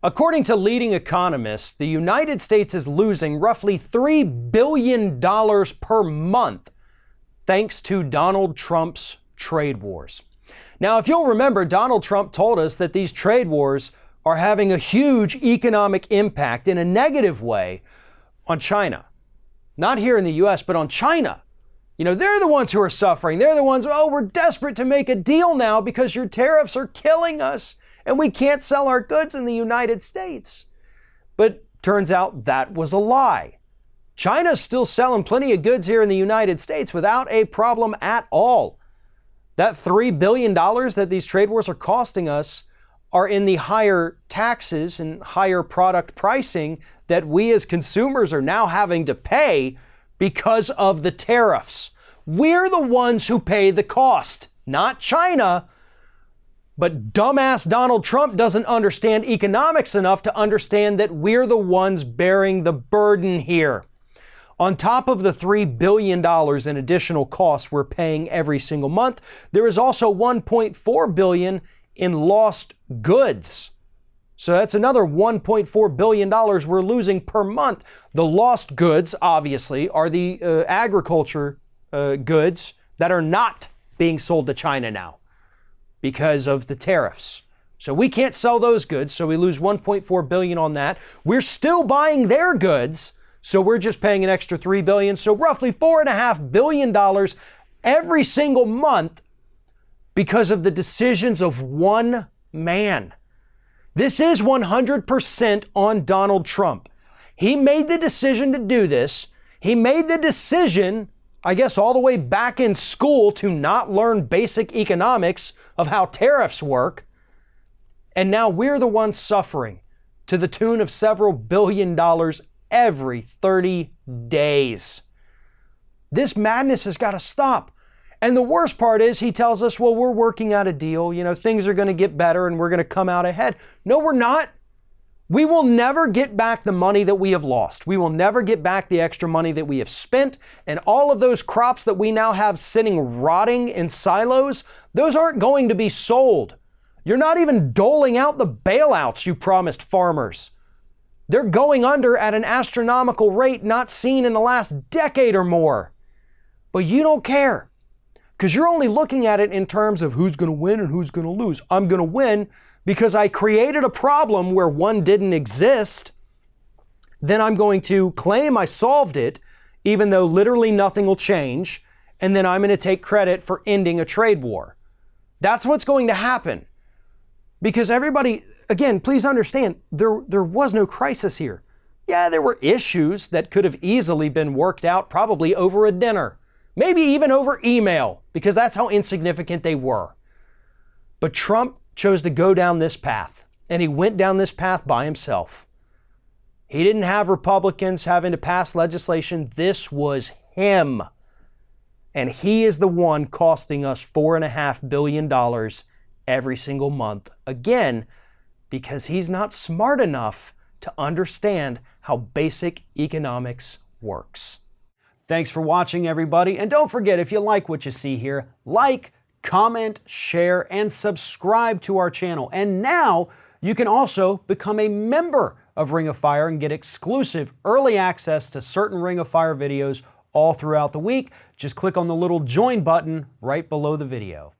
According to leading economists, the United States is losing roughly $3 billion per month thanks to Donald Trump's trade wars. Now, if you'll remember, Donald Trump told us that these trade wars are having a huge economic impact in a negative way on China. Not here in the US, but on China. You know, they're the ones who are suffering. They're the ones, oh, we're desperate to make a deal now because your tariffs are killing us and we can't sell our goods in the United States. But turns out that was a lie. China's still selling plenty of goods here in the United States without a problem at all. That $3 billion that these trade wars are costing us are in the higher taxes and higher product pricing that we as consumers are now having to pay because of the tariffs. We're the ones who pay the cost, not China. But dumbass Donald Trump doesn't understand economics enough to understand that we're the ones bearing the burden here. On top of the $3 billion in additional costs we're paying every single month, there is also $1.4 billion in lost goods. So that's another $1.4 billion we're losing per month. The lost goods, obviously, are the agriculture goods that are not being sold to China now because of the tariffs. So we can't sell those goods, so we lose $1.4 billion on that. We're still buying their goods, so we're just paying an extra $3 billion. So roughly $4.5 billion every single month because of the decisions of one man. This is 100% on Donald Trump. He made the decision to do this. He made the decision, I guess, all the way back in school to not learn basic economics of how tariffs work. And now we're the ones suffering to the tune of several billion dollars every 30 days. This madness has got to stop. And the worst part is he tells us, well, we're working out a deal. You know, things are going to get better and we're going to come out ahead. No, we're not. We will never get back the money that we have lost. We will never get back the extra money that we have spent. And all of those crops that we now have sitting rotting in silos, those aren't going to be sold. You're not even doling out the bailouts you promised farmers. They're going under at an astronomical rate not seen in the last decade or more. But you don't care. Because you're only looking at it in terms of who's going to win and who's going to lose. I'm going to win because I created a problem where one didn't exist. Then I'm going to claim I solved it, even though literally nothing will change. And then I'm going to take credit for ending a trade war. That's what's going to happen. Because everybody, again, please understand, there was no crisis here. Yeah, there were issues that could have easily been worked out probably over a dinner. Maybe even over email, because that's how insignificant they were. But Trump chose to go down this path, and he went down this path by himself. He didn't have Republicans having to pass legislation. This was him. And he is the one costing us $4.5 billion every single month. Again, because he's not smart enough to understand how basic economics works. Thanks for watching, everybody. And don't forget, if you like what you see here, like, comment, share, and subscribe to our channel. And now you can also become a member of Ring of Fire and get exclusive early access to certain Ring of Fire videos all throughout the week. Just click on the little join button right below the video.